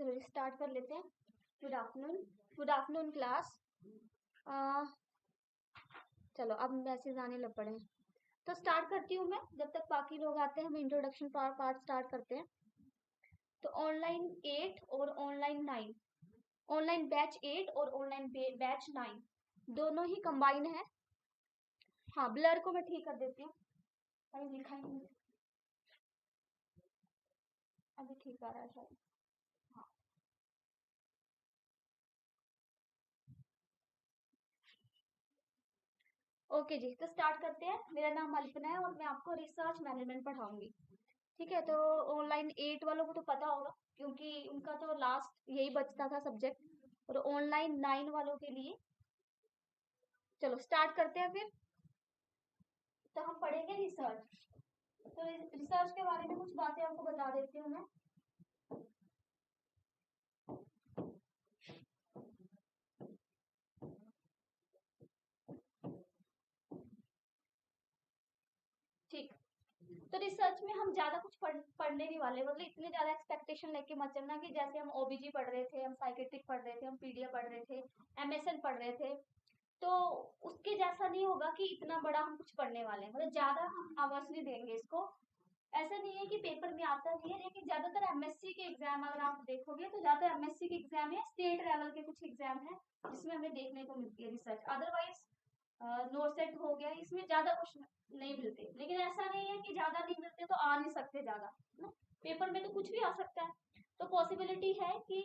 चलो स्टार्ट कर लेते हैं। Good afternoon class. चलो अब मैसेज आने लग पड़े हैं, तो स्टार्ट करती हूँ मैं। जब तक बाकी लोग आते हैं हम इंट्रोडक्शन पार्ट स्टार्ट करते हैं। तो ऑनलाइन 8 और ऑनलाइन 9, ऑनलाइन बैच 8 और ऑनलाइन बैच 9 दोनों ही कंबाइन है। हाँ, ब्लर को मैं ठीक कर देती हूँ, कहीं लिखा ही नहीं, अभी ठीक आ रहा है शायद। हाँ, ओके जी, तो स्टार्ट करते हैं। मेरा नाम अल्पना है और मैं आपको रिसर्च मैनेजमेंट पढ़ाऊंगी। ठीक है, तो ऑनलाइन 8 वालों को तो पता होगा क्योंकि उनका तो लास्ट यही बचता था सब्जेक्ट। और ऑनलाइन 9 वालों के लिए चलो स्टार्ट करते हैं फिर। तो हम पढ़ेंगे रिसर्च। तो रिसर्च के बारे में कुछ बातें आपको बता देती हूँ मैं। ठीक, तो रिसर्च में हम ज्यादा कुछ पढ़ने नहीं वाले, मतलब इतने ज्यादा एक्सपेक्टेशन लेके मत चलना कि जैसे हम ओबीजी पढ़ रहे थे, हम साइकेट्रिक पढ़ रहे थे, हम पीडिया पढ़ रहे थे, एमएसएन पढ़ रहे थे, तो उसके जैसा नहीं होगा कि इतना बड़ा हम कुछ पढ़ने वाले हैं। मतलब ज्यादा हम आवाज नहीं देंगे इसको। ऐसा नहीं है कि पेपर में आता नहीं है, लेकिन ज्यादातर एमएससी के एग्जाम अगर आप देखोगे तो ज्यादा एमएससी के एग्जाम है, स्टेट लेवल के कुछ एग्जाम है जिसमें हमें देखने को मिलती है रिसर्च। अदरवाइज नोट सेट हो गया, इसमें ज्यादा कुछ नहीं मिलते। लेकिन ऐसा नहीं है कि ज्यादा नहीं मिलते तो आ नहीं सकते ज्यादा ना, पेपर में तो कुछ भी आ सकता है। तो पॉसिबिलिटी है कि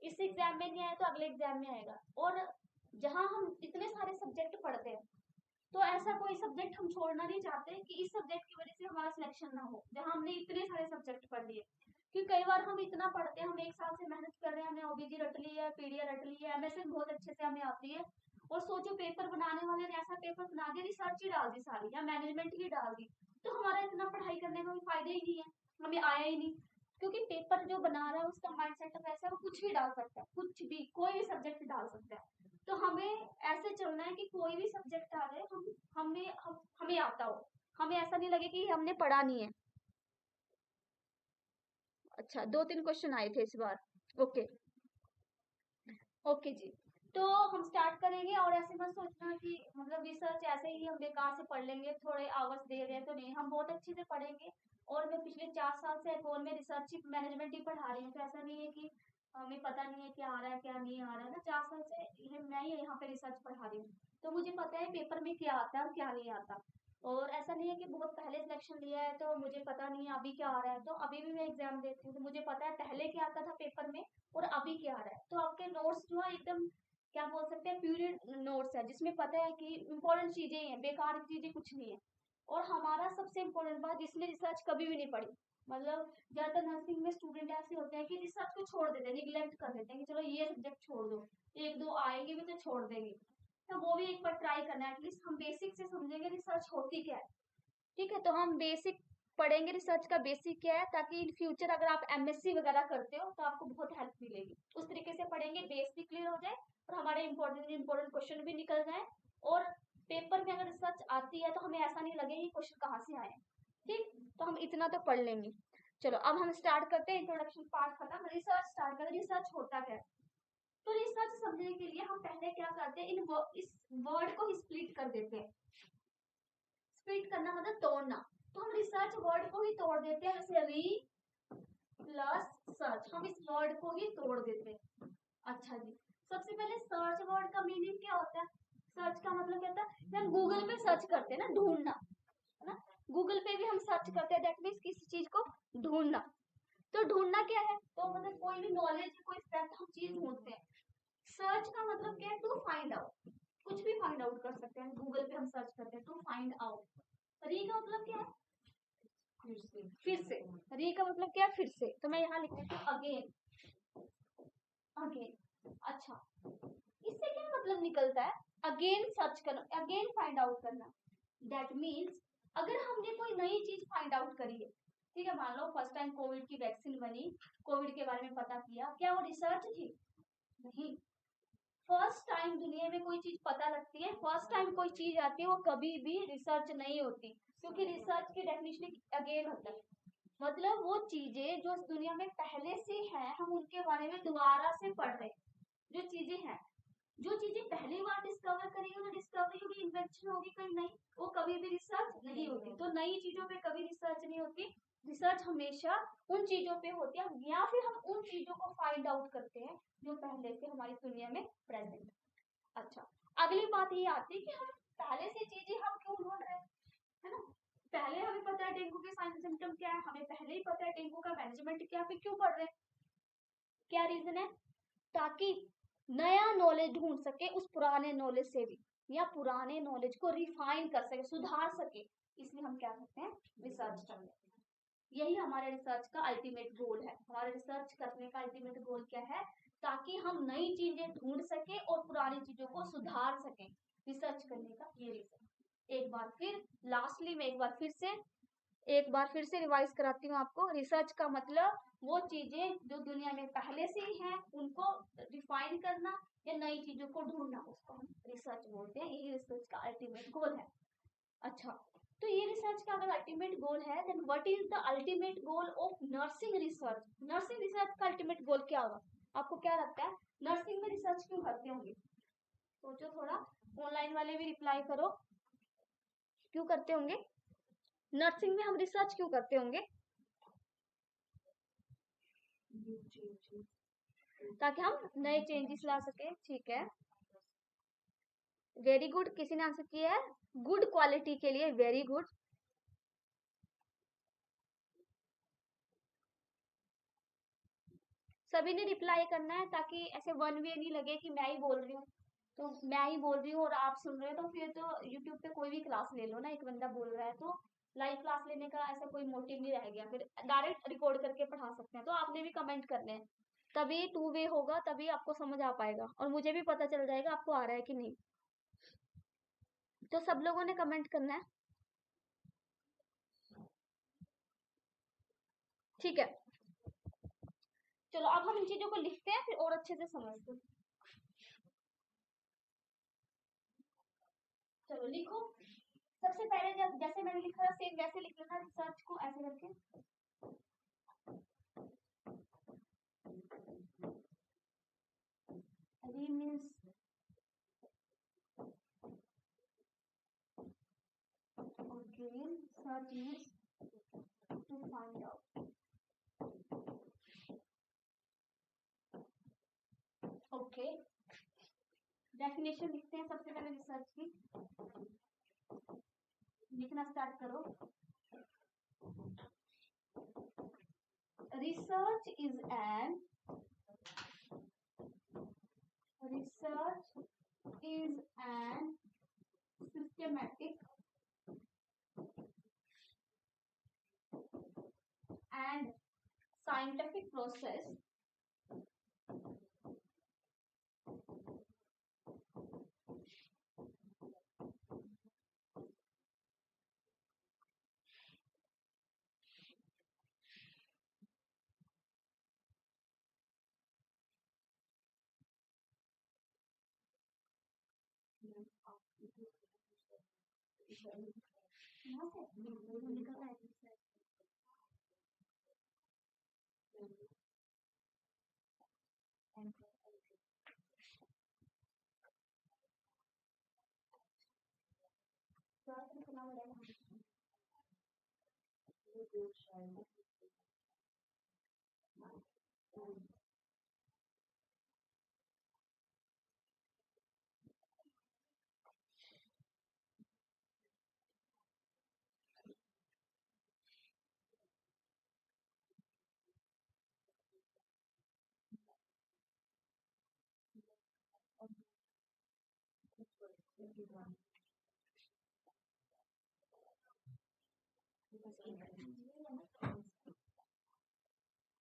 इस एग्जाम में नहीं आया तो अगले एग्जाम में आएगा। और जहां हम इतने सारे सब्जेक्ट पढ़ते हैं तो ऐसा कोई सब्जेक्ट हम छोड़ना नहीं चाहते कि इस सब्जेक्ट की वजह से हमारा सिलेक्शन ना हो, जहां हमने इतने सारे सब्जेक्ट पढ़ लिए। क्योंकि कई बार हम इतना पढ़ते हैं, हम एक साल से मेहनत कर रहे हैं, हमने ओबीजी रट ली है, पीडिया रट ली है, एमएसएन बहुत अच्छे से हमें आती है, और सोचो पेपर बनाने वाले ने ऐसा पेपर बना दिया, रिसर्च ही डाल दी सारी या मैनेजमेंट ही डाल दी, तो हमारा इतना पढ़ाई करने का कोई फायदा ही नहीं है, हमें आया ही नहीं। क्योंकि पेपर जो बना रहा है उसका माइंडसेट ऐसा है, वो कुछ भी डाल सकता है, कुछ भी कोई भी सब्जेक्ट डाल सकता है। तो हमें ऐसे चलना है कि कोई भी सब्जेक्ट आ जाए हमें आता हो, हमें ऐसा नहीं लगे कि हमने पढ़ा नहीं है। अच्छा, 2-3 क्वेश्चन आए थे इस बार। ओके ओके जी, तो हम स्टार्ट करेंगे। और ऐसे मत सोचना कि मतलब रिसर्च ऐसे ही हम बेकार से पढ़ लेंगे, थोड़े आवर्स दे रहे हैं तो नहीं, हम बहुत अच्छे से पढ़ेंगे। और मैं पिछले 4 साल से अकोल में रिसर्च मैनेजमेंट ही पढ़ा रही हूँ, तो ऐसा नहीं है कि हमें पता नहीं है क्या आ रहा है क्या नहीं आ रहा है ना। 4 साल से मैं ही यहाँ पे रिसर्च पढ़ा रही हूँ, तो मुझे पता है पेपर में क्या आता है और क्या नहीं आता। और ऐसा नहीं है कि बहुत पहले सिलेक्शन लिया है तो मुझे पता नहीं है अभी क्या आ रहा है। तो अभी भी मैं एग्जाम देती हूँ तो मुझे पता है पहले क्या आता था पेपर में और अभी क्या आ रहा है। तो आपके नोट्स जो है एकदम क्या बोल सकते हैं, प्यूर नोट्स है, जिसमें पता है कि इंपॉर्टेंट चीजें हैं, बेकार चीजें कुछ नहीं है। और हमारा सबसे इम्पोर्टेंट बात, जिसमें रिसर्च कभी भी नहीं पढ़ी, मतलब ज्यादातर नर्सिंग में स्टूडेंट ऐसे होते हैं कि रिसर्च को छोड़ देते हैं, निगलेक्ट कर देते हैं कि चलो ये सब्जेक्ट छोड़ दो, एक दो आएंगे भी तो छोड़ देंगे। तो वो भी एक बार ट्राई करना है, एटलीस्ट हम बेसिक से समझेंगे रिसर्च होती क्या है। ठीक है, तो हम बेसिक पढ़ेंगे, रिसर्च का बेसिक क्या है, ताकि इन फ्यूचर अगर आप एमएससी वगैरह करते हो तो आपको बहुत हेल्प मिलेगी। उस तरीके से पढ़ेंगे, बेस भी क्लियर हो जाए और हमारे इंपॉर्टेंट क्वेश्चन भी निकल जाए। और पेपर में अगर रिसर्च आती है तो हमें ऐसा नहीं लगे ये क्वेश्चन कहाँ से आए। ठीक, तो हम इतना तो पढ़ लेंगे। चलो अब हम स्टार्ट करते हैं, इंट्रोडक्शन पार्ट खत्म, रिसर्च स्टार्ट करें। रिसर्च होता क्या है, तो रिसर्च समझने के लिए हम पहले क्या करते हैं, इस वर्ड को स्प्लिट कर देते हैं। स्प्लिट करना मतलब तोड़ना, तो हम रिसर्च वर्ड को ही तोड़ देते हैं, जैसे री प्लस सर्च, हम इस वर्ड को ही तोड़ देते हैं। अच्छा जी, सबसे पहले सर्च वर्ड का मीनिंग क्या होता है। सर्च का मतलब क्या होता है, हम गूगल पे सर्च करते हैं ना, ढूंढना है ना। गूगल पे भी हम सर्च करते हैं, दैट मीन्स किसी चीज को ढूंढना। तो ढूंढना क्या है, तो मतलब कोई भी नॉलेज, कोई फैक्ट हम चीज ढूंढते हैं। सर्च का मतलब क्या है, टू फाइंड आउट, कुछ भी फाइंड आउट कर सकते हैं। गूगल पे हम सर्च करते हैं टू फाइंड आउट। री का मतलब क्या है, फिर से। री का मतलब क्या है, फिर से। तो मैं यहाँ लिख देती हूँ अगेन, अगेन। अच्छा, इससे क्या मतलब निकलता है, अगेन सर्च करना, अगेन फाइंड आउट करना। दैट मीन्स अगर हमने कोई नई चीज फाइंड आउट करी है, ठीक है, मान लो फर्स्ट टाइम कोविड की वैक्सीन बनी, कोविड के बारे में पता किया, क्या वो रिसर्च थी? नहीं। फर्स्ट टाइम दुनिया में कोई चीज पता लगती है, फर्स्ट टाइम कोई चीज आती है, वो कभी भी रिसर्च नहीं होती, क्योंकि रिसर्च की डेफिनेशन अगेन होता है। मतलब वो चीजें जो इस दुनिया में पहले से है, हम उनके बारे में दोबारा से पढ़ रहे हैं। जो चीजें हैं, जो चीजें पहली बार डिस्कवर करेंगे तो डिस्कवरी होगी, इन्वेंशन होगी, कहीं नहीं, वो कभी भी रिसर्च नहीं होती। तो नई चीजों पे कभी रिसर्च नहीं होती। रिसर्च हमेशा उन चीजों पे होती है, या फिर हम उन चीजों को फाइंड आउट करते हैं जो पहले से हमारी दुनिया में प्रेजेंट है। अच्छा, अगली बात ये आती है कि हम पहले से चीजें हम क्यों ढूंढ रहे हैं, है ना। पहले हमें पता है डेंगू के साइन सिम्टम क्या है, हमें पहले ही पता है डेंगू का मैनेजमेंट क्या है, फिर क्यों पढ़ रहे हैं? क्या रीजन है? ताकि नया नॉलेज ढूंढ सके उस पुराने नॉलेज से भी, या पुराने नॉलेज को रिफाइन कर सके, सुधार सके। इसलिए हम क्या करते हैं? रिसर्च करते हैं। यही हमारे रिसर्च का अल्टीमेट गोल है। हमारे रिसर्च करने का अल्टीमेट गोल क्या है? ताकि हम नई चीजें ढूंढ सके और पुरानी चीजों को सुधार सके। रिसर्च करने का ये रीजन। एक बार फिर लास्टली में एक बार फिर से रिवाइज कराती हूँ आपको। रिसर्च का मतलब वो चीजें जो दुनिया में पहले से ही हैं उनको रिफाइन करना या नई चीजों को ढूंढना, उसको हम रिसर्च बोलते हैं। यही रिसर्च का अल्टीमेट गोल है। अच्छा, तो ये रिसर्च का अगर अल्टीमेट गोल है, then what is the ultimate goal of nursing research? Nursing research का अल्टीमेट गोल क्या होगा? आपको क्या लगता है? नर्सिंग में रिसर्च क्यों करते होंगे? सोचो थोड़ा, ऑनलाइन वाले भी रिप्लाई करो, क्यों करते होंगे? नर्सिंग में हम रिसर्च क्यों करते होंगे? ताकि हम नए चेंजेस ला सके। ठीक है, वेरी गुड। किसी ने आंसर किया है गुड क्वालिटी के लिए, वेरी गुड। सभी ने रिप्लाई करना है ताकि ऐसे वन वे नहीं लगे कि मैं ही बोल रही हूँ, तो मैं ही बोल रही हूँ और आप सुन रहे हो, तो फिर तो यूट्यूब पे कोई भी क्लास ले लो ना, एक बंदा बोल रहा है तो लाइव क्लास लेने का ऐसा कोई मोटिव नहीं रह गया, फिर डायरेक्ट रिकॉर्ड करके पढ़ा सकते हैं। तो आपने भी कमेंट करने हैं, तभी टू वे होगा, तभी आपको समझ आ पाएगा और मुझे भी पता चल जाएगा आपको आ रहा है कि नहीं। तो सब लोगों ने कमेंट करना है, ठीक है। चलो अब हम इन चीजों को लिखते हैं, फिर और अच्छे से समझते हैं। चलो लिखो। सबसे पहले जैसे मैंने लिखा था सेम वैसे लिख लेना, रिसर्च को ऐसे करके। री means again, search means to find out. Okay, definition लिखते हैं सबसे पहले रिसर्च की। लिखना स्टार्ट करो। Research is an systematic and scientific process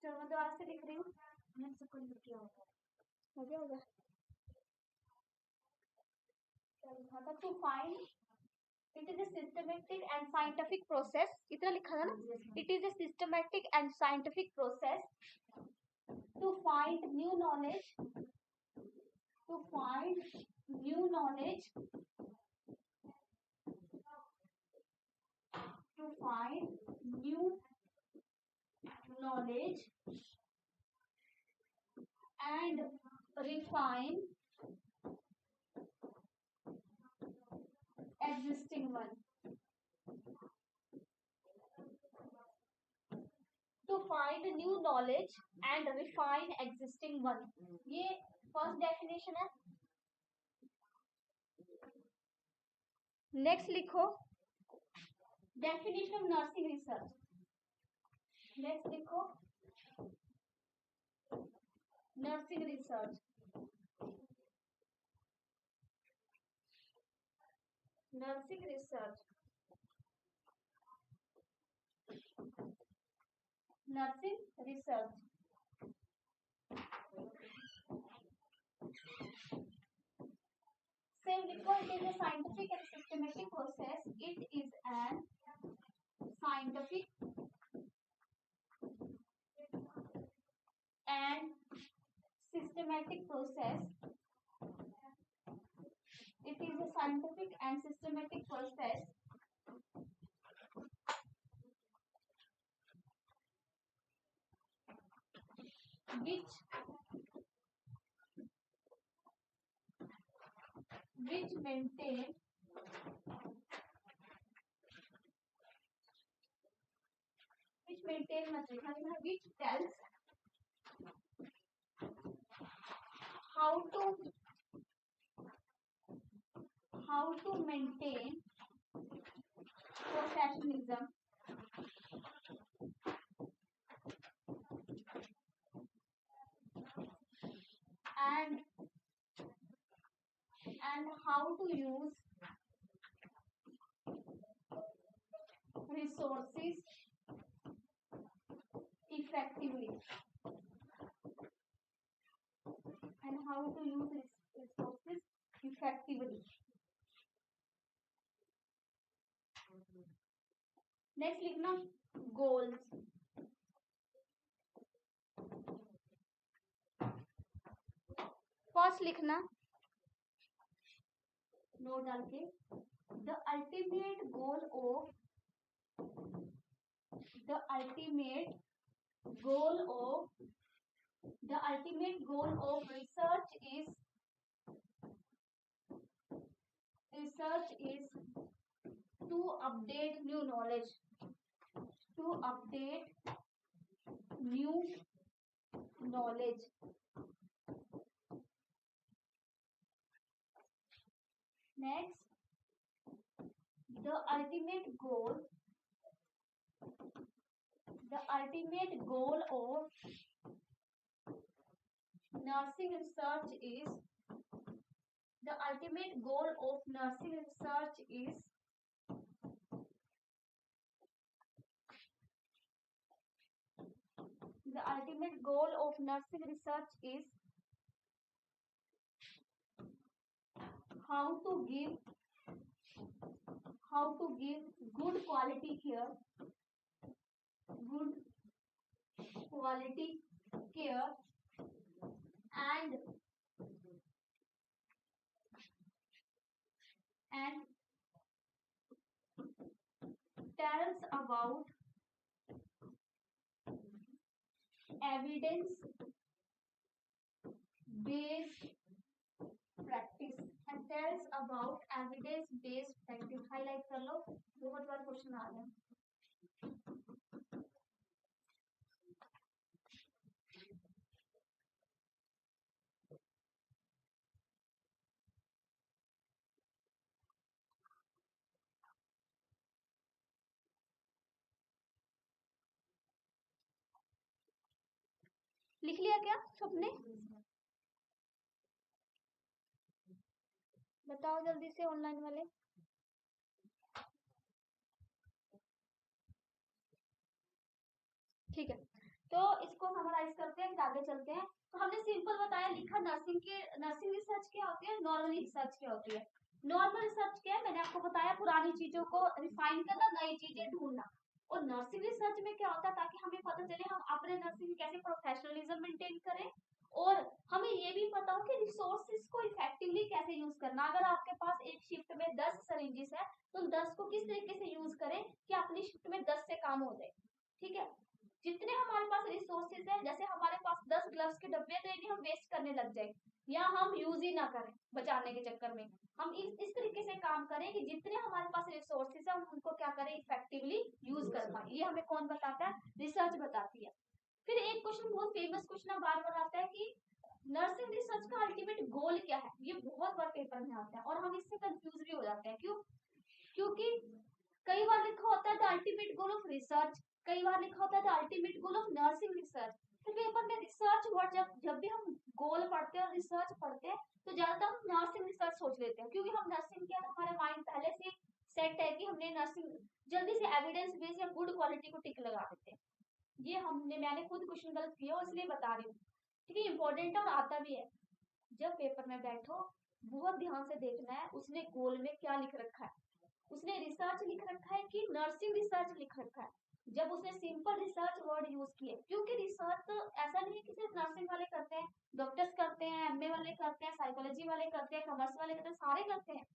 चलो मैं दोबारा से लिख रही हूँ, हो गया होगा। क्या लिखा था? To find, it is a systematic and scientific process, इतना लिखा था ना। It is a systematic and scientific process to find new knowledge, to find new knowledge, to find new knowledge and refine existing one. To find new knowledge and refine existing one, ये first definition है. Next लिखो definition of nursing research. Next लिखो nursing research. Nursing research. Nursing research. Same because it is a scientific and systematic process. It is an scientific and systematic process. It is a scientific and systematic process which maintain which tells how to maintain professionalism and how to use resources effectively. And how to use resources effectively. Next लिखना goals. First लिखना note डाल के the ultimate goal of research is to update new knowledge. Next, the ultimate goal of nursing research is how to give good quality care and tells about evidence based practice. Highlight कर लो, बहुत बार question आ गया. लिख लिया क्या सबने? बताओ जल्दी से ऑनलाइन वाले. ठीक है, तो इसको समराइज करते हैं, आगे चलते हैं. तो हमने सिंपल बताया, लिखा नर्सिंग रिसर्च क्या होती है, नॉर्मल रिसर्च क्या होती है. नॉर्मल रिसर्च क्या है, मैंने आपको बताया पुरानी चीजों को रिफाइन करना, नई चीजें ढूंढना. और नर्सिंग रिसर्च में क्या होता है, ताकि हमें पता चले हम अपने नर्सिंग कैसे प्रोफेशनलिज्म मेंटेन करें और हमें ये भी पता हो कि रिसोर्सेज को इफेक्टिवली कैसे यूज करना. अगर आपके पास एक शिफ्ट में 10 सरिंजेस है तो 10 को किस तरीके से यूज करें कि अपनी शिफ्ट में 10 से काम हो जाए. ठीक है, जितने हमारे पास रिसोर्सेज है, जैसे हमारे पास 10 ग्लव्स के डब्बे हैं तो यदि हम वेस्ट करने लग जाए या हम यूज ही ना करें बचाने के चक्कर में, हम इस तरीके से काम करें कि जितने हमारे पास रिसोर्सेज है हम उनको क्या करें, इफेक्टिवली यूज कर पाए। ये हमें कौन बताता है, रिसर्च बताती है। फिर एक क्वेश्चन बहुत फेमस क्वेश्चन बार बार आता है कि नर्सिंग रिसर्च का अल्टीमेट गोल क्या है। ये बहुत बार पेपर में आता है और हम इससे कंफ्यूज भी हो जाते हैं। क्यों? क्योंकि कई बार लिखा होता है the ultimate goal of research, कई बार लिखा होता है the ultimate goal of nursing research. तो पेपर में रिसर्च वर्ड जब भी हम गोल पढ़ते हैं और रिसर्च पढ़ते हैं तो ज्यादातर हम नर्सिंग रिसर्च सोच लेते हैं, क्योंकि हम नर्सिंग के हमारे माइंड पहले से सेट है कि हमने नर्सिंग जल्दी से एविडेंस बेस या गुड क्वालिटी को टिक लगा देते हैं। ये मैंने खुद क्वेश्चन गलत किया इसलिए बता रही हूँ, ठीक है, इंपॉर्टेंट है और आता भी है। जब पेपर में बैठो बहुत ध्यान से देखना है उसने गोल में क्या लिख रखा है। उसने रिसर्च लिख रखा है कि नर्सिंग रिसर्च लिख रखा है। जब उसने सिंपल रिसर्च वर्ड यूज किए, क्योंकि रिसर्च तो ऐसा नहीं है कि सिर्फ नर्सिंग वाले करते हैं, डॉक्टर्स करते हैं, एमए वाले करते हैं, साइकोलॉजी वाले करते हैं, कॉमर्स वाले करते हैं, सारे करते हैं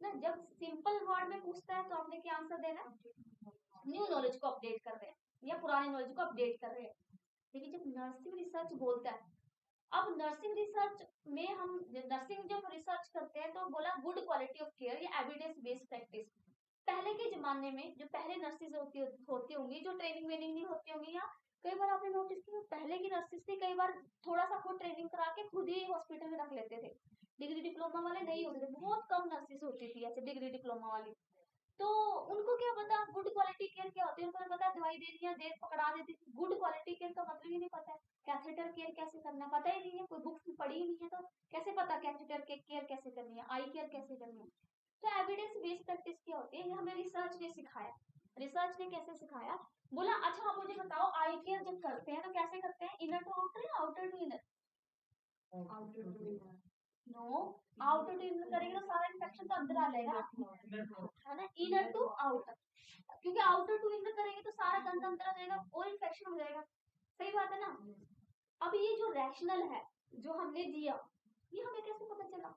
ना। जब सिंपल वर्ड में पूछता है तो आपने क्या आंसर देना है, न्यू नॉलेज को अपडेट कर रहे हैं या पुरानी नॉलेज को अपडेट कर रहे हैं। लेकिन जब नर्सिंग रिसर्च बोलता है, अब नर्सिंग रिसर्च में हम नर्सिंग जब रिसर्च करते हैं तो बोला गुड क्वालिटी ऑफ केयर या एविडेंस बेस्ड प्रैक्टिस। पहले के जमाने में जो पहले नर्सेज होती होंगी, जो ट्रेनिंग वेनिंग नहीं होती होंगी, या कई बार आपने नोटिस किया पहले की नर्सेज थी कई बार थोड़ा सा खुद ट्रेनिंग करा के खुद ही हॉस्पिटल में रख लेते थे। डिग्री डिप्लोमा वाले नहीं होते थे, बहुत कम नर्सेज होती थी ऐसे डिग्री डिप्लोमा वाली। तो उनको क्या पता गुड क्वालिटी केयर क्या होती है, उनको पता दवाई दे दी देर पकड़ा देती थी। गुड क्वालिटी केयर का मतलब ही नहीं पता है, कैथेटर केयर कैसे करना पता ही नहीं है, कोई बुक्स में पढ़ी ही नहीं है तो कैसे पता कैथेटर के केयर कैसे करनी है, आई केयर कैसे करनी है। तो एविडेंस बेस्ड प्रैक्टिस क्या होती है, ये हमें रिसर्च ने सिखाया। रिसर्च ने कैसे सिखाया, बोला अच्छा आप मुझे बताओ आई केयर जब करते हैं तो कैसे करते हैं, इनर टू आउटर या outer to inner? No, outer to inner करेंगे तो सारा इन्फेक्शन तो अंदर आ जाएगा, है ना, इनर टू आउटर। क्योंकि आउटर टू इनर करेंगे तो सारा गंद अंदर आ जाएगा और इन्फेक्शन हो जाएगा। सही बात है ना। अब ये जो रैशनल है जो हमने दिया, ये हमें कैसे पता चला,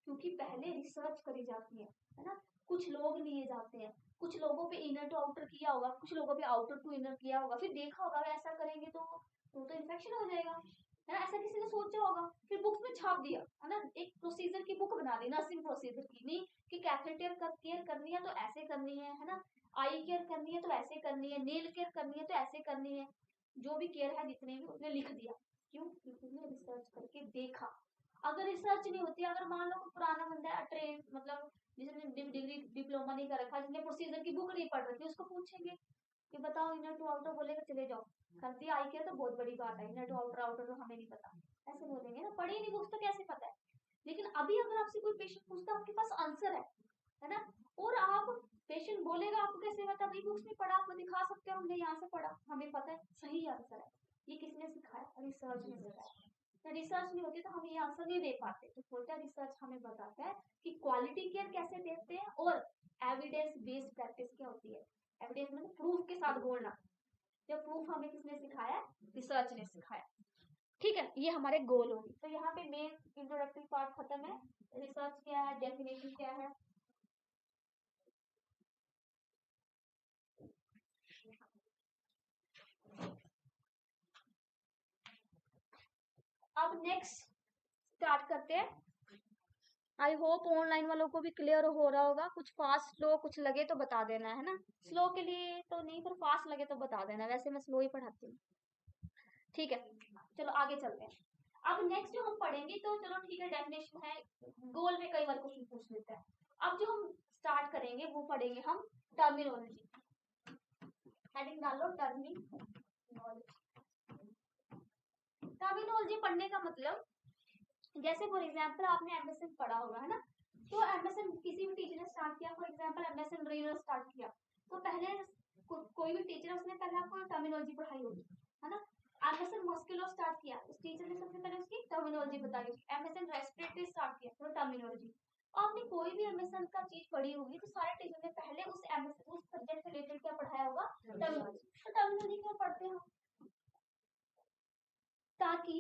क्योंकि पहले रिसर्च करी जाती है ना। कुछ लोग लिए जाते हैं, कुछ लोगों पे इनर टू आउटर किया होगा, कुछ लोगों पे आउटर टू इनर किया होगा, फिर देखा होगा ऐसा करेंगे तो इन्फेक्शन हो जाएगा, है ना, ऐसा किसी ने सोचा होगा, फिर बुक्स में छाप दिया, है ना, एक प्रोसीजर की बुक बना दी नर्सिंग प्रोसीजर की, नहीं कि कैथेटर केयर करनी है तो ऐसे करनी है ना, आई केयर करनी है तो ऐसे करनी है, नेल केयर करनी है तो ऐसे करनी है, जो भी केयर है जितने भी उसने लिख दिया। क्यों? क्योंकि उसने रिसर्च करके देखा। अगर रिसर्च नहीं होती, अगर मान लो पुराना बंदा है ट्रेन मतलब जिसने डिग्री डिप्लोमा नहीं कर रखा, जिसने प्रोसीजर की बुक नहीं पढ़ रखी, उसको पूछेंगे कि बताओ इनर टू आउटर, बोलेगा चले जाओ कर दिया, आई किया तो बहुत बड़ी बात है, इनर टू आउटर आउटर तो हमें नहीं पता, ऐसे बोलेंगे ना, पढ़ी नहीं बुक्स तो कैसे पता है। लेकिन अभी अगर आपसे कोई पेशेंट पूछता है आपके पास आंसर है ना, और आप पेशेंट बोलेगा आपको कैसे पता, भाई बुक्स में पढ़ा, आपको दिखा सकते हो हमने यहाँ से पढ़ा, हमें पता है सही आंसर है। ये किसने सिखाया, रिसर्च ने सिखाया। तो रिसर्च नहीं होती तो हम ये आंसर नहीं दे पाते। तो बोलता है रिसर्च हमें बताता है कि क्वालिटी केयर कैसे देते हैं और एविडेंस बेस्ड प्रैक्टिस क्या होती है। एविडेंस मतलब प्रूफ के साथ बोलना, जब प्रूफ हमें किसने सिखाया, रिसर्च ने सिखाया। ठीक है, ये हमारे गोल होगी। तो यहाँ पे मेन इंट्रोडक्टरी पार्ट खत्म है, रिसर्च क्या है, डेफिनेशन क्या है। अब नेक्स्ट स्टार्ट करते हैं। आई होप ऑनलाइन वालों को भी क्लियर हो रहा होगा, कुछ फास्ट स्लो कुछ लगे तो बता देना, है ना, स्लो के लिए तो नहीं पर फास्ट लगे तो बता देना, वैसे मैं स्लो ही पढ़ाती हूँ। ठीक है, चलो आगे चलते हैं। अब नेक्स्ट जो हम पढ़ेंगे तो चलो ठीक है, डेफिनेशन है, गोल में कई बार क्वेश्चन पूछ लेते हैं। अब जो हम स्टार्ट करेंगे वो पढ़ेंगे हम टर्मिनोलॉजी। हेडिंग डालो टर्मिनोलॉजी। टर्मिनोलॉजी पढ़ने का मतलब, जैसे फॉर एग्जांपल आपने एमएसएन पढ़ा होगा, है ना, तो एमएसएन किसी भी टीचर ने स्टार्ट किया, for example MSN renal start किया, तो पहले कोई भी टीचर उसने पहले आपको टर्मिनोलॉजी पढ़ाई होगी, है ना। एमएसएन मस्कुलर स्टार्ट किया, उस टीचर ने सबसे पहले उसकी टर्मिनोलॉजी बताई होगी। एमएसएन रेस्पिरेटरी स्टार्ट किया तो टर्मिनोलॉजी। आपने कोई भी एमएसएन का चीज पढ़ी होगी तो सारे टीचर ने पहले उस एमएसएन उस सब्जेक्ट से रिलेटेड क्या पढ़ाया होगा, टर्मिनोलॉजी। तो टर्मिनोलॉजी क्यों पढ़ते हैं, ताकि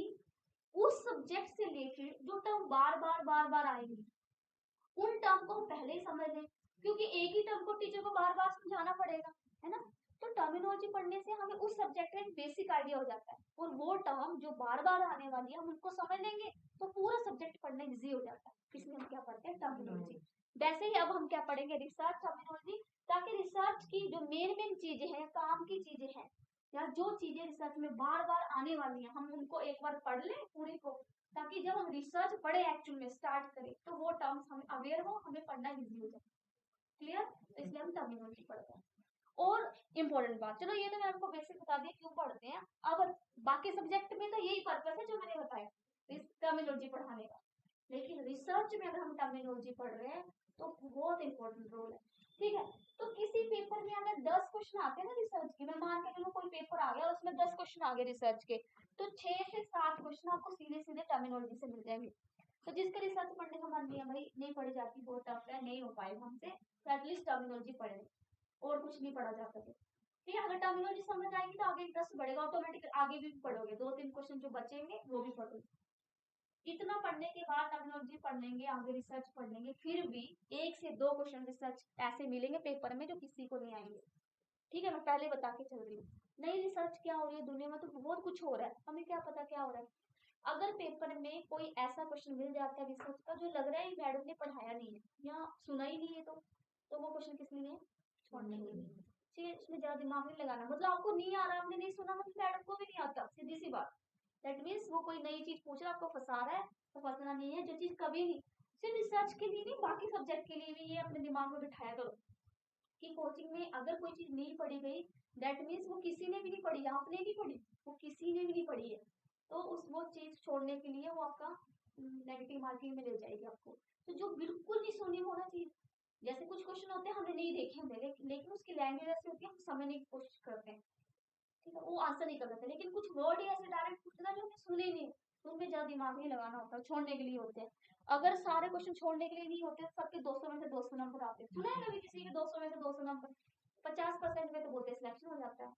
उस सब्जेक्ट से रिलेटेड जो टर्म बार बार आएंगी उन टर्म को हम पहले ही समझ लें, क्योंकि एक ही टर्म को टीचर को बार बार समझाना पड़ेगा, है ना। तो टर्मिनोलॉजी टर्मिनोलॉजी पढ़ने से हमें उस सब्जेक्ट का एक बेसिक आइडिया हो जाता है, और वो टर्म जो बार बार आने वाली है हम उनको समझ लेंगे तो पूरा सब्जेक्ट पढ़ना इजी हो जाता है। इसलिए हम क्या पढ़ते हैं, टर्मिनोलॉजी। वैसे ही अब हम क्या पढ़ेंगे, रिसर्च टर्मिनोलॉजी, ताकि रिसर्च की जो मेन चीजें हैं, काम की चीजें हैं, या जो चीजें रिसर्च में बार बार आने वाली हैं, हम उनको एक बार पढ़ लें पूरी को, ताकि जब हम रिसर्च पढ़े एक्चुअल में स्टार्ट करें तो वो टर्म्स हमें अवेयर हो, हमें पढ़ना इजी हो जाए। क्लियर? तो इसलिए हम टर्मिनोलॉजी पढ़ते हैं। और इम्पोर्टेंट बात, चलो ये तो मैं आपको बेसिक बता दिया क्यों पढ़ते हैं। अब बाकी सब्जेक्ट में तो यही पर्पस है जो मैंने बताया, टर्मिनोलॉजी पढ़ाने का, लेकिन रिसर्च में अगर हम टर्मिनोलॉजी पढ़ रहे हैं तो बहुत इंपॉर्टेंट रोल है। ठीक है, तो किसी पेपर में अगर 10 क्वेश्चन आते हैं ना रिसर्च के, मैं मान के चलो कोई पेपर आ गया उसमें 10 क्वेश्चन आ गए रिसर्च के, तो 6 से 7 क्वेश्चन आपको सीधे सीधे टर्मिनोलॉजी से मिल जाएंगे। तो जिसका रिसर्च पढ़ने का मन नहीं है, भाई नहीं पढ़ी जाती, बहुत टफ है, नहीं हो पाएगा हमसे, तो एटलीस्ट टर्मिनोलॉजी पढ़े, और कुछ नहीं पढ़ा जा सके। ठीक है, अगर टर्मिनोलॉजी समझ आएगी तो आगे इंटरेस्ट बढ़ेगा, ऑटोमेटिक आगे भी पढ़ोगे, 2-3 क्वेश्चन जो बचेंगे वो भी पढ़ोगे। इतना पढ़ने के बाद टर्मिनोलॉजी पढ़ लेंगे, आगे रिसर्च पढ़ लेंगे, फिर भी 1 से 2 क्वेश्चन रिसर्च ऐसे मिलेंगे पेपर में जो किसी को नहीं आएंगे। ठीक है, मैं पहले बता के चल रही हूँ। नहीं, रिसर्च क्या हो रही है दुनिया में, तो बहुत कुछ हो रहा है, हमें क्या पता क्या हो रहा है। अगर पेपर में कोई ऐसा क्वेश्चन मिल जाता है रिसर्च का जो लग रहा है मैडम ने पढ़ाया नहीं है या सुना ही नहीं है, तो वो क्वेश्चन किस लिए छोड़ने के लिए। ठीक है, इसमें ज्यादा दिमाग नहीं लगाना, मतलब आपको नहीं आ रहा, आपने नहीं सुना, मतलब मैडम को भी नहीं आता, सीधी सी बात। दैट मीन्स वो कोई नई चीज पूछ रहा है, आपको फंसा रहा है, तो फंसना नहीं है। जो चीज कभी नहीं, सिर्फ रिसर्च के लिए नहीं, बाकी सब्जेक्ट के लिए भी ये अपने दिमाग में बिठाया करो कि कोचिंग में अगर कोई चीज नहीं पढ़ी गई, दैट मीन्स वो किसी ने भी नहीं पढ़ी, आपने नहीं पढ़ी, वो किसी ने भी नहीं पढ़ी है, तो उस वो चीज छोड़ने के लिए वो आपका नेगेटिव मार्किंग में ले जाएगी आपको। तो जो बिल्कुल नहीं सुनी होना चाहिए, जैसे कुछ क्वेश्चन होते हैं हमने नहीं देखे होंगे, लेकिन उसकी लैंग्वेज ऐसी होती है हम समझने की कोशिश करते हैं, ठीक है, वो आंसर नहीं कर सकते, लेकिन कुछ वर्ड ही ऐसे डायरेक्ट पूछता है जो हमने सुने नहीं, तो उनमें ज्यादा दिमाग नहीं लगाना होता, छोड़ने के लिए होते हैं। अगर सारे क्वेश्चन छोड़ने के लिए नहीं होते, सबके 200 में से 200 नंबर आते, सुना है कभी किसी के 200 में से 200 नंबर? 50% में तो बोलते सिलेक्शन हो जाता है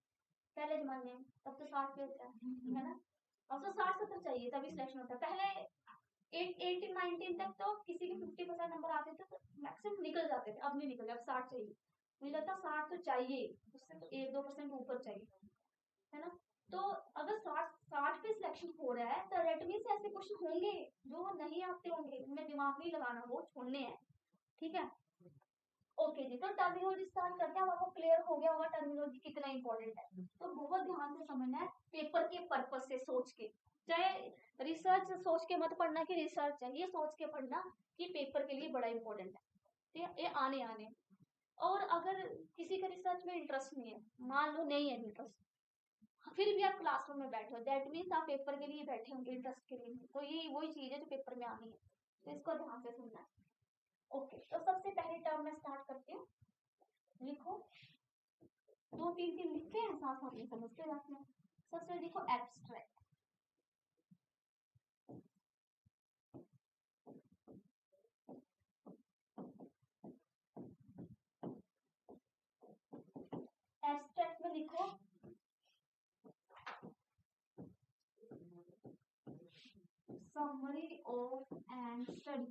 पहले जमाने में, तब तो 60 पे होता है ना, अब तो 60-70 चाहिए तभी सिलेक्शन होता है। पहले 18-19 तक तो किसी के 50% नंबर आते थे तो मैक्सिमम निकल जाते थे, अब नहीं निकल, अब 60 चाहिए। मुझे लगता है 60 तो चाहिए, उससे तो 1-2% ऊपर चाहिए, है ना। तो अगर 60 पे सिलेक्शन हो रहा है तो रेट मीन्स ऐसे क्वेश्चन होंगे जो नहीं आते होंगे, उनमें दिमाग नहीं लगाना, वो छोड़ने हैं। ठीक है, ओके जी, तो टर्मिनोलॉजी स्टार्ट करते हैं। अब आपको क्लियर हो गया होगा टर्मिनोलॉजी कितना इंपॉर्टेंट है, तो बहुत ध्यान से समझना है, पेपर के पर्पस से सोच के, चाहे रिसर्च सोच के मत पढ़ना कि रिसर्च है, ये सोच के पढ़ना कि पेपर के लिए बड़ा इंपॉर्टेंट है, ठीक है, ये आने। और अगर किसी का रिसर्च में इंटरेस्ट नहीं है, मान लो नहीं है इंटरेस्ट, फिर भी आप क्लासरूम में बैठे हो, दैट मीन्स आप पेपर के लिए बैठे होंगे, इंटरेस्ट के लिए, तो ये वही चीज है जो पेपर में आनी है, तो इसको ध्यान से सुनना है। ओके, तो सबसे पहले टर्म में स्टार्ट करती हूँ, लिखो 2-3 लिखते हैं, साथ साथ में समझते जाते हैं। सबसे लिखो एब्स्ट्रैक्ट, एब्स्ट्रैक्ट में लिखो summary of an study,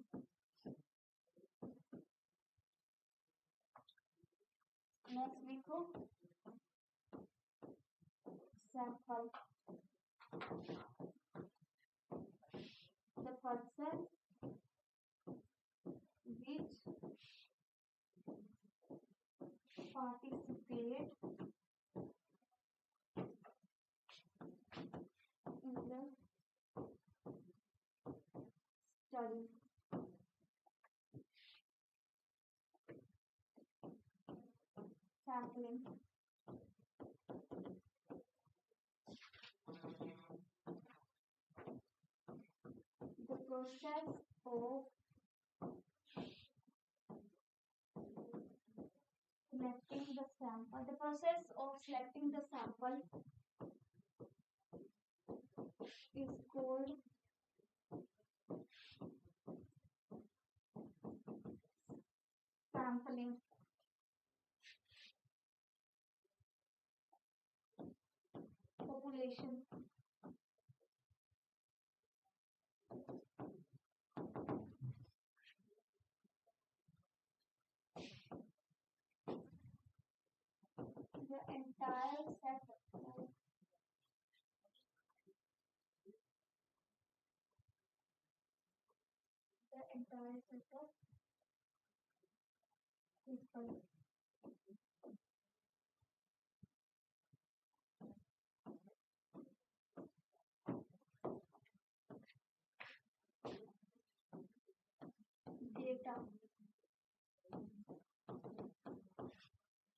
next लिखो sample, the person which participate in the study, sampling, the process of selecting the sample, the process of selecting the sample is called sampling. Population, the entire set data,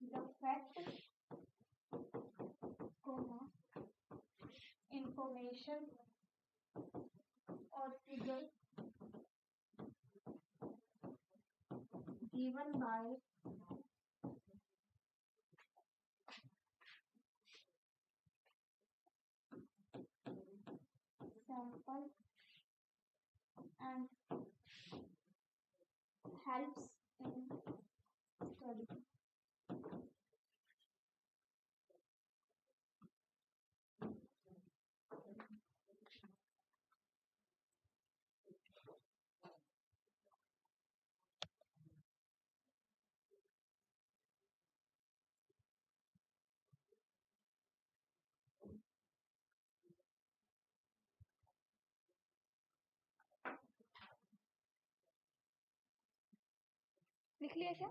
the fact, information or figure given by sample and helps in study. लिख लिया क्या?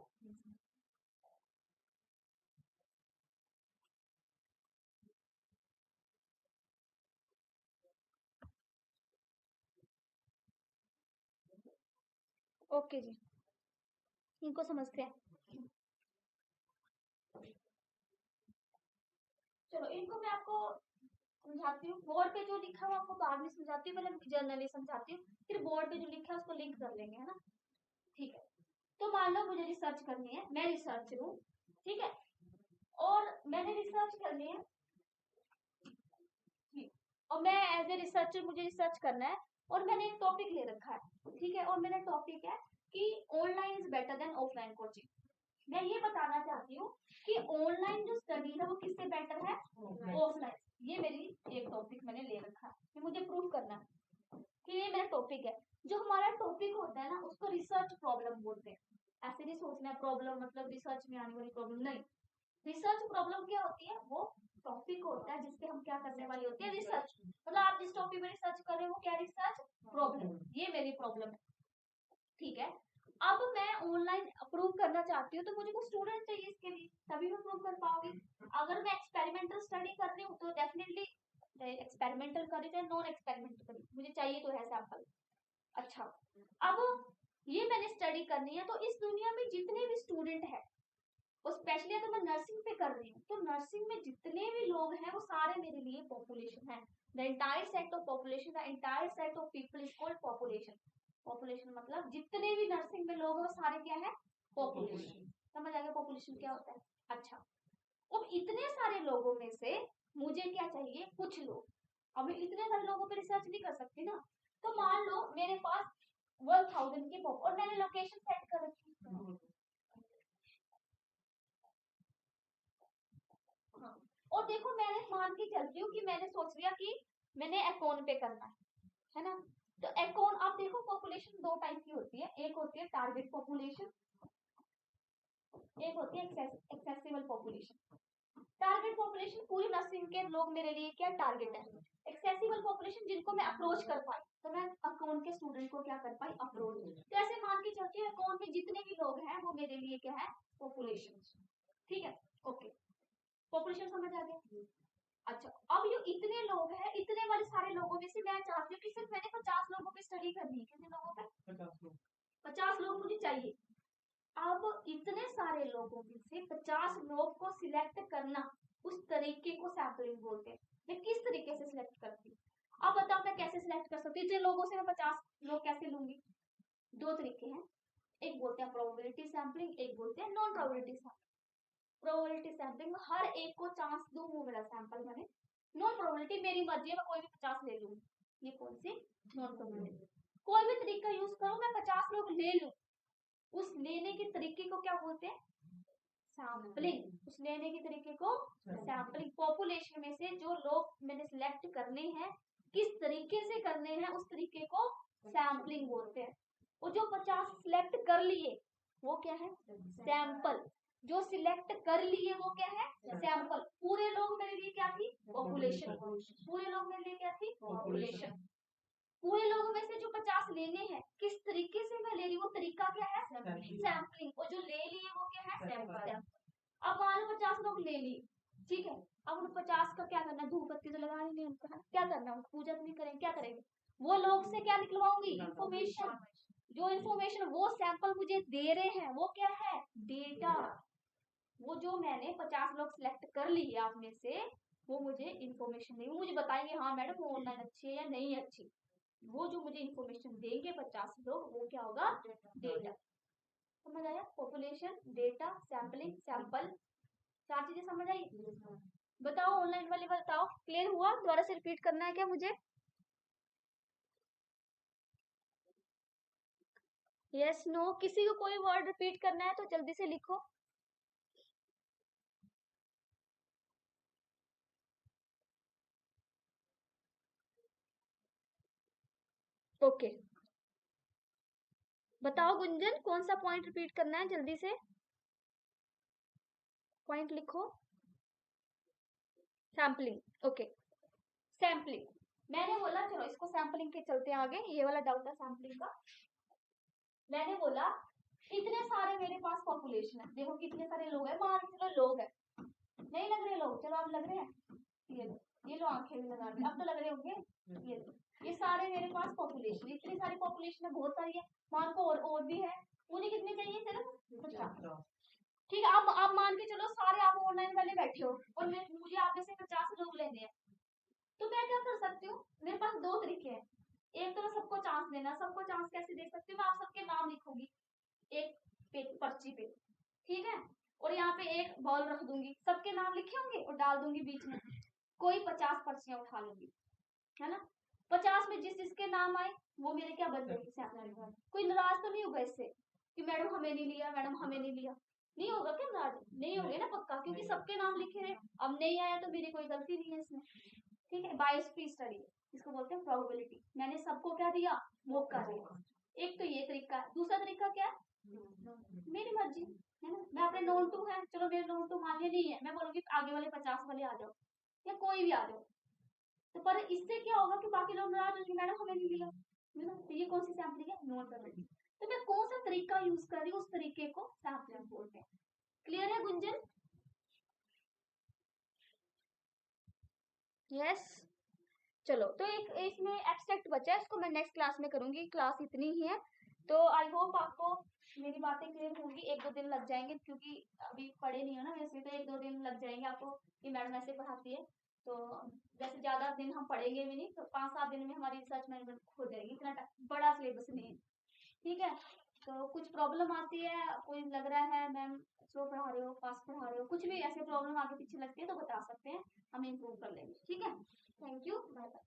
Okay जी, इनको समझते हैं। चलो इनको मैं आपको समझाती हूँ। बोर्ड पे जो लिखा हुआ आपको बाद में समझाती हूँ, पहले जनरली समझाती हूँ, फिर बोर्ड पे जो लिखा है उसको लिंक कर लेंगे, है ना? ठीक है। तो मान लो मुझे रिसर्च करनी है, मैं रिसर्चर हूँ, ठीक है, और मैंने रिसर्च करनी है, और मैं एज ए रिसर्चर मुझे रिसर्च करना है, और मैंने एक टॉपिक ले रखा है, ठीक है, और मेरा टॉपिक है कि online is better than offline coaching. मैं ये बताना चाहती हूँ कि ऑनलाइन जो स्टडी है वो किससे बेटर है? ऑफलाइन। ये मेरी एक टॉपिक मैंने ले रखा है, कि मुझे प्रूव करना है कि ये मेरा टॉपिक है। जो हमारा टॉपिक होता है ना, उसको रिसर्च प्रॉब्लम बोलते हैं। ऐसे नहीं सोचना प्रॉब्लम मतलब रिसर्च में आने वाली प्रॉब्लम, नहीं। रिसर्च प्रॉब्लम क्या होती है? वो टॉपिक होता है जिसपे हम क्या करने वाले होते हैं? रिसर्च। मतलब आप जिस टॉपिक में रिसर्च कर रहे हो वो क्या रिसर्च प्रॉब्लम, ये मेरी प्रॉब्लम है, ठीक है। अब मैं ऑनलाइन अप्रूव करना चाहती हूँ, तो मुझे कुछ स्टूडेंट चाहिए इसके लिए, तभी मैं प्रूव कर पाऊंगी। अगर मैं एक्सपेरिमेंटल स्टडी कर रही हूँ तो डेफिनेटली एक्सपेरिमेंटल करी चाहे नॉन एक्सपेरिमेंटल करी, मुझे चाहिए तो है सैंपल। अच्छा, अब ये मैंने स्टडी करनी है, तो इस दुनिया में जितने भी स्टूडेंट है, और स्पेशली अगर मैं नर्सिंग पे कर रही हूँ, तो नर्सिंग में जितने भी लोग हैं वो सारे मेरे लिए पॉपुलेशन है। The entire set of population, the entire set of people is called population. Population मतलब जितने भी नर्सिंग में लोग हैं वो सारे क्या है? पॉपुलेशन। समझ आ गया पॉपुलेशन क्या होता है? अच्छा, अब इतने सारे लोगों में से मुझे क्या चाहिए? कुछ लोग। अब मैं इतने सारे लोगों पे रिसर्च नहीं कर सकती ना, तो मान लो मेरे पास 1000 की और मैंने लोकेशन सेट कर रखी है। हाँ, और देखो मैंने मान के चलती हूँ कि मैंने सोच लिया कि मैंने अकाउंट पे करना है ना? तो अकाउंट, आप देखो पॉपुलेशन दो टाइप की होती है, एक होती है टारगेट पॉपुलेशन, एक होती है एक्सेसिबल पॉपुलेशन। टारगेट पॉपुलेशन पूरी नर्सिंग के लोग मेरे लिए क्या टारगेट है। एक्सेसिबल पॉपुलेशन जिनको मैं अप्रोच कर पाई, तो मैं अकाउंट के स्टूडेंट को क्या कर पाई? अप्रोच। तो ऐसे मान के चलती हूँ अकाउंट में जितने भी लोग हैं वो मेरे लिए क्या है? पॉपुलेशन। ठीक है, ओके, पॉपुलेशन समझ आ गया। अच्छा, अब ये इतने लोग हैं, इतने वाले सारे लोगों में से मैं चाहती हूँ कि सिर्फ मैंने 50 लोगों पे स्टडी करनी है। कितने लोगों पे? 50 लोग मुझे चाहिए। अब इतने सारे लोगों में से 50 लोग को सिलेक्ट करना, उस तरीके को सैम्पलिंग बोलते हैं। मैं किस तरीके से सिलेक्ट करती हूँ? अब बताओ मैं कैसे सिलेक्ट कर सकती हूँ? इतने लोगों से मैं 50 लोग कैसे लूंगी? दो तरीके हैं, एक बोलते हैं प्रोबेबिलिटी सैम्पलिंग, एक बोलते हैं non probability sampling. Probability sampling में हर एक को चांस दूं वो मेरा सैंपल बने। नॉन प्रोबेबिलिटी मेरी मर्जी है, मैं कोई भी 50 ले लूं। ये कौन सी? Non probability. कोई भी तरीका यूज करूं, मैं 50 लोग ले लूं, उस लेने के तरीके को क्या बोलते हैं? सैम्पलिंग। उस लेने के तरीके को सैम्पलिंग। पॉपुलेशन में से जो लोग मैंने सिलेक्ट करने हैं, किस तरीके से करने हैं, उस तरीके को सैम्पलिंग बोलते हैं। और जो 50 सिलेक्ट कर लिए वो क्या है? सैंपल। जो सिलेक्ट कर लिए वो क्या है? सैंपल। पूरे लोग मेरे लिए क्या थी? पॉपुलेशन। पूरे लोग मेरे लिए क्या थी? पॉपुलेशन। पूरे लोगों में से जो 50 लेने हैं, किस तरीके से मैं ले रही हूँ, वो तरीका क्या है, सैम्पलिंग। और जो ले लिए वो क्या है, सैंपल। अब मान लो 50 लोग ले लिए, ठीक है, अब उन 50 का क्या करना है, धूप बत्ती तो लगा नहीं उनका, क्या करना है, उनको पूजा तो नहीं करेंगे, क्या करेंगे, वो लोग से क्या निकलवाऊंगी, इंफॉर्मेशन। जो इंफॉर्मेशन वो सैंपल मुझे दे रहे हैं वो क्या है, डेटा। वो जो मैंने 50 लोग सिलेक्ट कर लिए आप में से, वो मुझे इंफॉर्मेशन देंगे, मुझे बताएंगे हाँ मैडम वो ऑनलाइन अच्छी है या नहीं अच्छी। वो जो मुझे इंफॉर्मेशन देंगे 50 लोग, वो क्या होगा, डेटा। समझ आया, पॉपुलेशन, डेटा, सैम्पलिंग, सैंपल, 4 चीजें समझ आई। बताओ ऑनलाइन वाले, बताओ क्लियर हुआ, दोबारा से रिपीट करना है क्या मुझे, यस नो, किसी को कोई वर्ड रिपीट करना है तो जल्दी से लिखो। ओके, बताओ गुंजन, कौन सा पॉइंट रिपीट करना है, जल्दी से पॉइंट लिखो। Sampling, okay, sampling. मैंने बोला चलो इसको सैम्पलिंग के चलते आगे, ये वाला डाउट था सैम्पलिंग का। मैंने बोला इतने सारे मेरे पास पॉपुलेशन है, देखो कितने सारे लोग हैं, मान के चलो लोग है, नहीं लग रहे लोग, चलो आप लग रहे हैं, ये लो आंखें भी लगा रहे, अब तो लग रहे होंगे, ये सारे मेरे पास पॉपुलेशन, इतनी सारी पॉपुलेशन है, बहुत सारी है, मान को और भी है, मुझे कितने चाहिए, सिर्फ 50। ठीक है, अब आप मान के चलो सारे आप ऑनलाइन वाले बैठे हो और मुझे आप में से 50 लोग लेने हैं, तो मैं क्या कर सकती हूँ, मेरे पास दो तरीके हैं। एक तो मैं सबको चांस देना, सबको चांस कैसे दे सकती हूँ, मैं आप सबके नाम लिखूंगी एक पर्ची पे, ठीक है, और यहाँ पे एक बॉल रख दूंगी, सबके नाम लिखे होंगे और डाल दूंगी बीच में, कोई 50 पर्चियां उठा लूंगी, है ना, 50 में जिस जिसके नाम आए वो मेरे क्या बन जाएगी, सैंपल। कोई नाराज तो नहीं होगा इससे कि मैडम हमें नहीं लिया, मैडम हमें नहीं लिया, नहीं होगा क्या नाराज, नहीं होंगे ना पक्का, क्योंकि सबके नाम लिखे हैं, अब नहीं आया तो मेरी कोई गलती नहीं है इसमें, ठीक है, बायस फ्री स्टडी, इसको बोलते हैं प्रोबेबिलिटी, मैंने सबको क्या दिया, मौका दिया। एक तो ये तरीका है, दूसरा तरीका क्या है, मेरी मर्जी, है ना, मैं अपने नोन टू है, चलो मेरे नोन टू मान्य नहीं है, मैं बोलूंगी आगे वाले 50 वाले आ जाओ या कोई भी आ जाओ, तो पर इससे क्या होगा कि बाकी लोग नाराज होंगे, मैडम हमें नहीं मिला, है ना, तो ये कौन सी सैम्पलिंग है, नोट कर लेती, तो मैं कौन सा तरीका यूज कर रही हूँ, उस तरीके को सैम्पलिंग बोलते हैं। क्लियर है गुंजन, यस। चलो तो एक इसमें एब्स्ट्रैक्ट बचा है, इसको मैं नेक्स्ट क्लास में करूंगी, क्लास इतनी ही है, तो आई होप आपको मेरी बातें क्लियर होंगी, 1-2 दिन लग जाएंगे क्योंकि अभी पढ़े नहीं हो ना वैसे, तो 1-2 दिन लग जाएंगे आपको, कि मैडम ऐसे पढ़ाती है, तो वैसे ज्यादा दिन हम पढ़ेंगे भी नहीं, तो 5-7 दिन में हमारी रिसर्च मैनेजमेंट हो जाएगी, इतना बड़ा सिलेबस नहीं है, ठीक है, तो कुछ प्रॉब्लम आती है, कोई लग रहा है मैम स्लो पढ़ा रहे हो, फास्ट पढ़ा रहे हो, कुछ भी ऐसे प्रॉब्लम आगे पीछे लगती है तो बता सकते हैं, हम इम्प्रूव कर लेंगे, ठीक है, थैंक यू, बाय बाय।